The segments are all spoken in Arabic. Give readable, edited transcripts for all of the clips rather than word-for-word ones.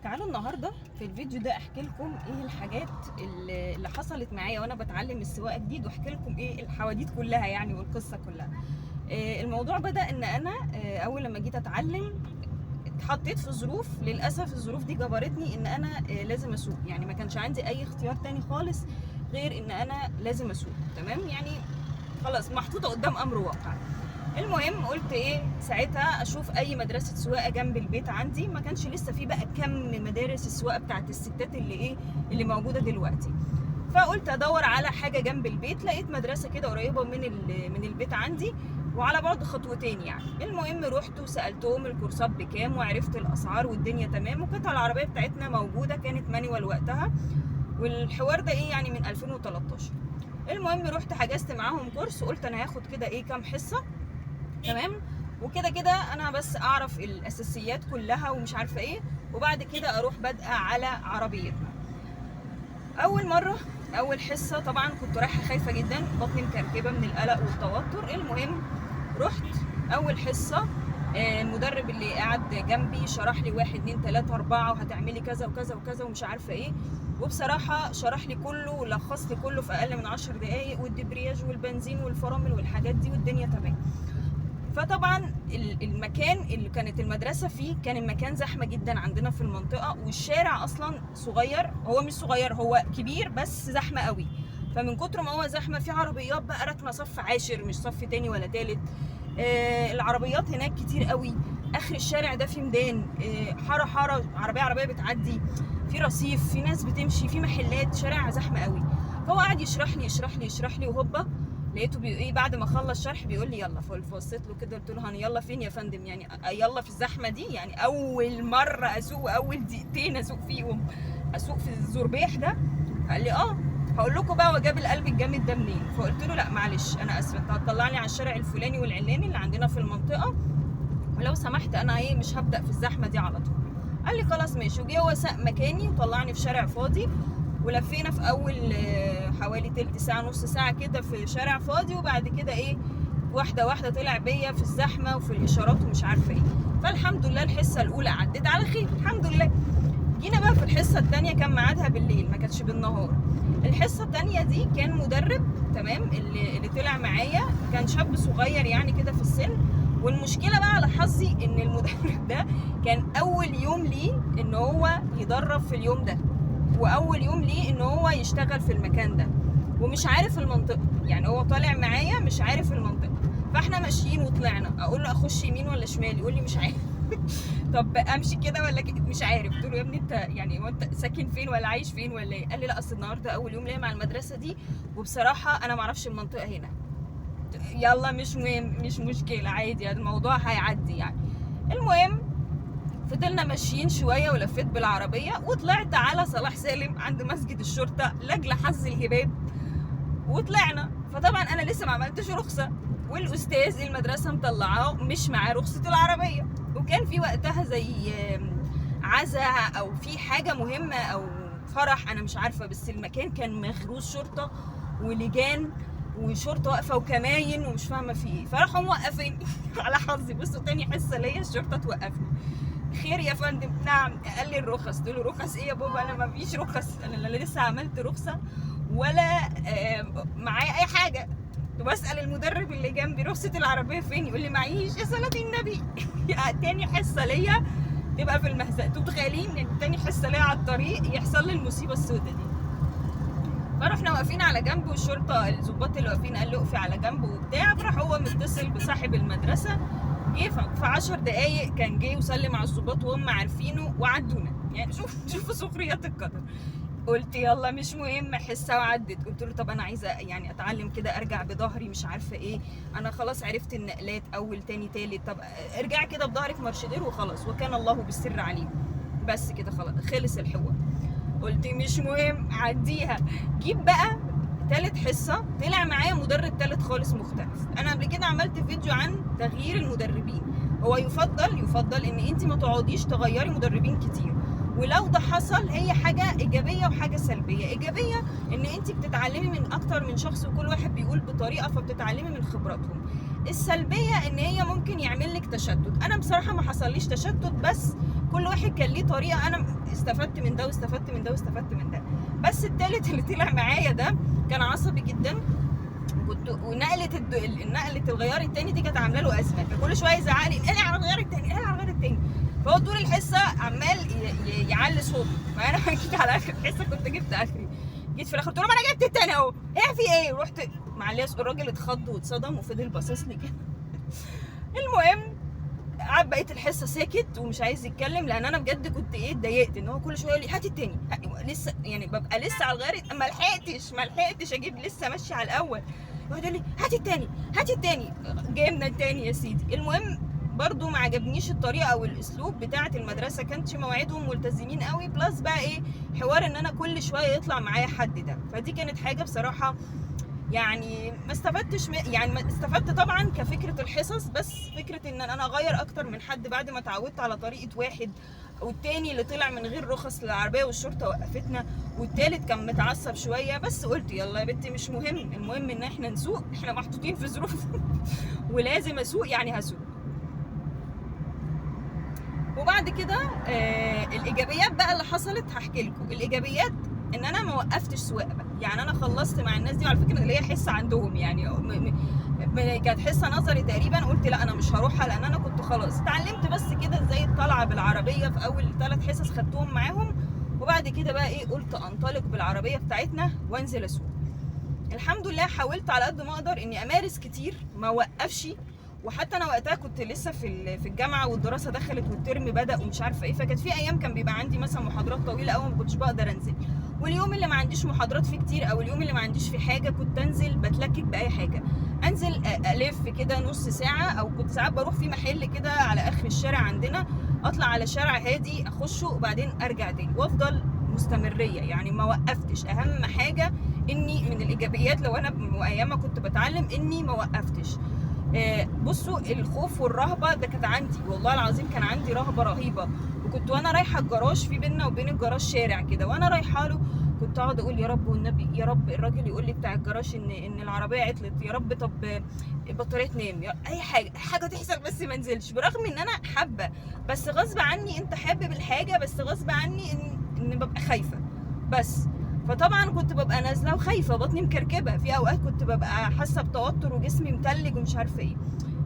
تعالوا النهارده في الفيديو ده احكي لكم ايه الحاجات اللي حصلت معايا وانا بتعلم السواقه جديد، واحكي لكم ايه الحواديت كلها يعني والقصه كلها. الموضوع بدأ ان انا اول لما جيت اتعلم اتحطيت في ظروف، للاسف الظروف دي جبرتني ان انا لازم اسوق. يعني ما كانش عندي اي اختيار تاني خالص غير ان انا لازم اسوق. تمام، يعني خلاص محطوطه قدام امر واقع. المهم قلت ايه ساعتها اشوف اي مدرسه سواقه جنب البيت عندي. ما كانش لسه في بقى كم مدارس السواقه بتاعت الستات اللي موجوده دلوقتي. فقلت ادور على حاجه جنب البيت، لقيت مدرسه كده قريبه من البيت عندي وعلى بعد خطوتين يعني. المهم رحت وسالتهم الكورسات بكام وعرفت الاسعار والدنيا تمام، وكانت العربيه بتاعتنا موجوده، كانت مانيوال وقتها، والحوار ده ايه يعني من 2013. المهم رحت حجزت معاهم كورس، قلت انا هاخد كده ايه كام حصه تمام، وكده كده انا بس اعرف الاساسيات كلها ومش عارفه ايه، وبعد كده اروح بادئه على عربيتنا. اول مره اول حصه طبعا كنت رايحه خايفه جدا، بطني مكركبه من القلق والتوتر. المهم رحت اول حصه، المدرب اللي قاعد جنبي شرح لي 1 2 3 4 وهتعملي كذا وكذا وكذا ومش عارفه ايه، وبصراحه شرح لي كله ولخص لي كله في اقل من 10 دقائق، والدبرياج والبنزين والفرامل والحاجات دي والدنيا تمام. فطبعا المكان اللي كانت المدرسه فيه كان المكان زحمه جدا عندنا في المنطقه، والشارع اصلا صغير، هو مش صغير هو كبير بس زحمه قوي. فمن كتر ما هو زحمه في عربيات بقى راكنه صف عاشر مش صف تاني ولا تالت. العربيات هناك كتير قوي. اخر الشارع ده في ميدان، حاره حاره عربيه بتعدي، في رصيف، في ناس بتمشي، في محلات، شارع زحمه قوي. فهو قاعد يشرح لي وهوبا لقيته ايه بعد ما خلص شرح بيقول لي يلا. فبصيت له كده قلت له هاني يلا فين يا فندم؟ يعني يلا في الزحمه دي؟ يعني اول مره اسوق، اول دقيقتين اسوق فيهم اسوق في الزربيح ده؟ قال لي اه هقول لكم بقى وجاب القلب الجامد ده منين. فقلت له لا معلش انا اسفه، انت هتطلعني على الشارع الفلاني والعلاني اللي عندنا في المنطقه، ولو سمحت انا ايه مش هبدا في الزحمه دي على طول. قال لي خلاص ماشي، وجه هو ساق مكاني وطلعني في شارع فاضي، ولفينا في اول حوالي تلت ساعه نص ساعه كده في شارع فاضي، وبعد كده ايه واحده واحده طلع بيا في الزحمه وفي الاشارات ومش عارفه ايه. فالحمد لله الحصه الاولى عدت على خير الحمد لله. جينا بقى في الحصه الثانيه، كان ميعادها بالليل ما كانتش بالنهار. الحصه الثانيه دي كان مدرب تمام اللي طلع معايا كان شاب صغير يعني كده في السن. والمشكله بقى على حظي ان المدرب ده كان اول يوم ليه ان هو يدرب في اليوم ده، واول يوم ليه ان هو يشتغل في المكان ده، ومش عارف المنطقه. يعني هو طالع معايا مش عارف المنطقه. فاحنا ماشيين وطلعنا، اقول له اخش يمين ولا شمال؟ يقول لي مش عارف. طب امشي كده ولا كده؟ مش عارف. قلت له يا ابني انت يعني هو انت ساكن فين ولا عايش فين ولا ايه؟ قال لي لا اصل النهارده اول يوم ليا مع المدرسه دي، وبصراحه انا ما اعرفش المنطقه هنا. يلا مش مهم مش مشكله عادي، الموضوع هيعدي يعني. المهم فضلنا ماشيين شويه ولفيت بالعربيه وطلعت على صلاح سالم عند مسجد الشرطه لاجل حظ الهباب، وطلعنا. فطبعا انا لسه ما عملتش رخصه، والاستاذ المدرسه مطلعاه مش معاه رخصه العربيه، وكان في وقتها زي عزاء او في حاجه مهمه او فرح انا مش عارفه، بس المكان كان مغروس شرطه ولجان وشرطه واقفه وكماين ومش فاهمه في ايه. فراحوا موقفين على حظي بصوا تاني حصه ليا الشرطه توقفني. خير يا فندم؟ نعم. قال لي الرخص. قلت له رخص ايه يا بابا؟ انا ما فيش رخص، انا لا لسه عملت رخصه ولا معايا اي حاجه. بسال المدرب اللي جنبي رخصه العربيه فين؟ يقول لي معيش يا صلاه النبي. تاني حصه ليا تبقى في المهزأ. انتوا متخيلين ان تاني حصه ليا على الطريق يحصل لي المصيبه السوداء دي؟ فرحنا واقفين على جنب، والشرطه الظباط اللي واقفين قال له اقفي على جنب وبتاع. فراح هو متصل بصاحب المدرسه، جه في 10 دقايق كان جه وسلم على الظباط وهم عارفينه وعدونا. يعني شوفوا سخريات القدر. قلت يلا مش مهم، حصه وعدت. قلت له طب انا عايزه يعني اتعلم كده ارجع بظهري مش عارفه ايه، انا خلاص عرفت النقلات اول تاني تالت، طب ارجعي كده بظهرك مارشدير وخلاص، وكان الله بالسر عليه. بس كده خلاص خلص الحوار. قلت مش مهم عديها. جيب بقى تالت حصه طلع معايا مدرب تالت خالص مختلف. انا قبل كده عملت فيديو عن تغيير المدربين. هو يفضل ان انت ما تقعديش تغيري مدربين كتير، ولو ده حصل هي حاجه ايجابيه وحاجه سلبيه. ايجابيه ان انت بتتعلمي من اكتر من شخص وكل واحد بيقول بطريقه فبتتعلمي من خبراتهم. السلبيه ان هي ممكن يعمل لك تشتت. انا بصراحه ما حصليش تشتت، بس كل واحد كان ليه طريقه، انا استفدت من ده واستفدت من ده واستفدت من ده. بس التالت اللي طلع معايا ده كان عصبي جدا، ونقله الغيار التاني دي كانت عامله له ازمه، فكل شويه يزعق لي انقلي على الغيار التاني، انقلي على الغيار التاني. فهو طول الحصه عمال يعلي صوته، فانا جيت على اخر الحصه كنت جبت اخري، جيت في الاخر قلت له ما انا جبت التاني اهو، ايه في ايه؟ ورحت معليه. الراجل اتخض واتصدم وفضل باصص لي كده. المهم قعد بقيه الحصه ساكت ومش عايز يتكلم، لان انا بجد كنت اتضايقت ان هو كل شويه يقول لي هات التاني، لسه يعني ببقى لسه على الغير، ما لحقتش اجيب، لسه ماشيه على الاول، يقعد يقول لي هات التاني، جبنا التاني يا سيدي. المهم برضو ما عجبنيش الطريقه او الاسلوب بتاعه المدرسه، كانتش مواعيدهم ملتزمين قوي، بلس بقى ايه حوار ان انا كل شويه يطلع معايا حد ده. فدي كانت حاجه بصراحه يعني ما استفدتش يعني ما استفدت طبعا كفكره الحصص، بس فكره ان انا اغير اكتر من حد بعد ما اتعودت على طريقه واحد، والتاني اللي طلع من غير رخص للعربيه والشرطه وقفتنا، والتالت كان متعصب شويه. بس قلت يلا يا بنتي مش مهم، المهم ان احنا نسوق، احنا محطوطين في ظروف ولازم اسوق يعني هسوق. وبعد كده الايجابيات بقى اللي حصلت هحكي لكم. الايجابيات ان انا ما وقفتش سواقه بقى، يعني انا خلصت مع الناس دي، وعلى فكره اللي هي حصه عندهم يعني كانت حصه نظري تقريبا، قلت لا انا مش هروحها لان انا كنت خلاص اتعلمت بس كده ازاي الطلعه بالعربيه في اول 3 حصص خدتهم معاهم، وبعد كده بقى ايه قلت انطلق بالعربيه بتاعتنا وانزل اسوق. الحمد لله حاولت على قد ما اقدر اني امارس كتير ما وقفش، وحتى انا وقتها كنت لسه في الجامعه والدراسه دخلت والترم بدا ومش عارفه ايه، فكانت في ايام كان بيبقى عندي مثلا محاضرات طويله قوي ما كنتش بقدر انزل، واليوم اللي ما عنديش محاضرات فيه كتير او اليوم اللي ما عنديش فيه حاجه كنت انزل بتلكك باي حاجه، انزل الف كده نص ساعه، او كنت ساعات بروح في محل كده على اخر الشارع عندنا، اطلع على شارع هادي اخشه وبعدين ارجع تاني وافضل مستمريه، يعني ما وقفتش. اهم حاجه اني من الايجابيات لو انا ايام ما كنت بتعلم اني ما وقفتش. بصوا الخوف والرهبه ده كانت عندي، والله العظيم كان عندي رهبه رهيبه، وكنت وانا رايحه الجراج، في بيننا وبين الجراج شارع كده، وانا رايحه له كنت اقعد اقول يا رب والنبي يا رب الراجل يقول لي بتاع الجراج ان العربيه عطلت، يا رب طب البطاريه تنام، اي حاجه تحصل بس ما انزلش، برغم ان انا حابه، بس غصب عني، انت حابب الحاجه بس غصب عني ان ببقى خايفه بس. فطبعا كنت ببقى نازله وخايفه، بطني مكركبه، في اوقات كنت ببقى حاسه بتوتر وجسمي متلج ومش عارفه ايه،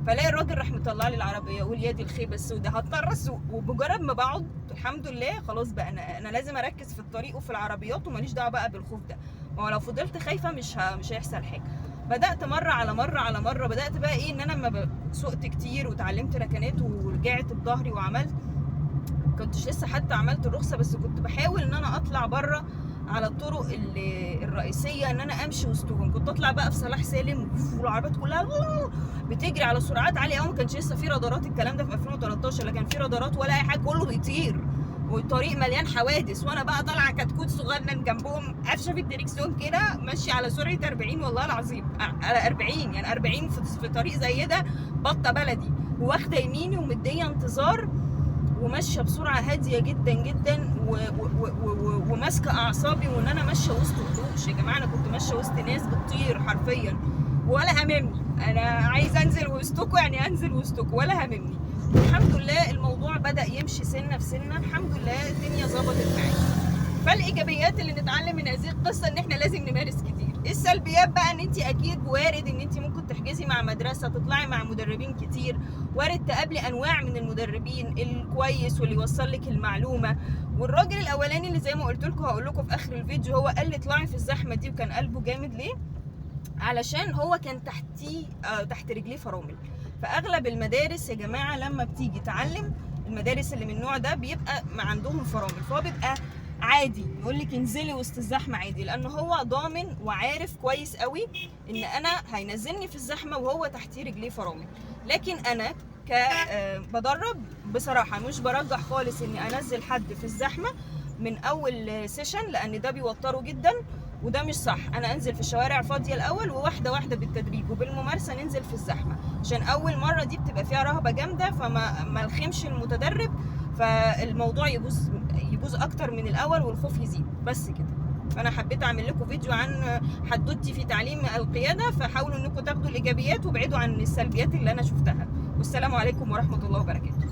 فلاقي الراجل راح مطلع لي العربيه، اقول يا دي الخيبه السوداء هضطر اسوق. وبمجرد ما بقعد الحمد لله خلاص بقى انا لازم اركز في الطريق وفي العربيات وماليش دعوه بقى بالخوف ده، ما هو لو فضلت خايفه مش هيحصل حاجه. بدات مره على مره بدات بقى ايه ان انا لما سوقت كتير وتعلمت ركنات ورجعت بظهري وعملت، كنتش لسه حتى عملت الرخصه، بس كنت بحاول ان انا اطلع بره على الطرق الرئيسيه، ان انا امشي وسطهم، كنت اطلع بقى في صلاح سالم والعربيات كلها بتجري على سرعات عاليه قوي، ما كانش لسه في رادارات، الكلام ده في 2013 لا كان في رادارات ولا اي حاجه، كله بيطير والطريق مليان حوادث، وانا بقى طالعه كتكوت صغنن جنبهم قافشه في الدريكسيون كده ماشيه على سرعه 40 والله العظيم، على 40 يعني 40 في طريق زي ده بطه بلدي، واخده يميني ومديه انتظار وماشيه بسرعه هاديه جدا جدا وماسكه اعصابي، وان انا ماشيه وسط وحوش يا جماعه، انا كنت ماشيه وسط ناس بتطير حرفيا، ولا هممني، انا عايزه انزل وسطكم يعني انزل وسطكم ولا هممني. الحمد لله الموضوع بدا يمشي سنه في سنه، الحمد لله الدنيا ظبطت معايا. فالايجابيات اللي نتعلم من هذه القصه ان احنا لازم نمارس كتير. السلبيات بقى ان انت اكيد وارد ان انت ممكن تحجزي مع مدرسه، تطلعي مع مدربين كتير، وارد تقابلي انواع من المدربين الكويس واللي يوصل لك المعلومه. والراجل الاولاني اللي زي ما قلت لكم هقول لكم في اخر الفيديو، هو قال لي اطلعي في الزحمه دي، وكان قلبه جامد ليه؟ علشان هو كان تحت رجليه فرامل. فاغلب المدارس يا جماعه لما بتيجي تعلم، المدارس اللي من النوع ده بيبقى ما عندهم فرامل، فهو بيبقى عادي يقول لك انزلي وسط الزحمه عادي، لان هو ضامن وعارف كويس قوي ان انا هينزلني في الزحمه وهو تحتيه رجليه فرامل. لكن انا بدرب بصراحه مش برجح خالص اني انزل حد في الزحمه من اول سيشن، لان ده بيوتره جدا وده مش صح. انا انزل في الشوارع فاضيه الاول، وواحده واحده بالتدريج وبالممارسه ننزل في الزحمه، عشان اول مره دي بتبقى فيها رهبه جامده، فما الخمش المتدرب، فالموضوع يبوظ اكتر من الاول والخوف يزيد بس كده. فانا حبيت اعمل لكم فيديو عن حدوتي في تعليم القياده، فحاولوا انكم تاخدوا الايجابيات وابعدوا عن السلبيات اللي انا شفتها. والسلام عليكم ورحمه الله وبركاته.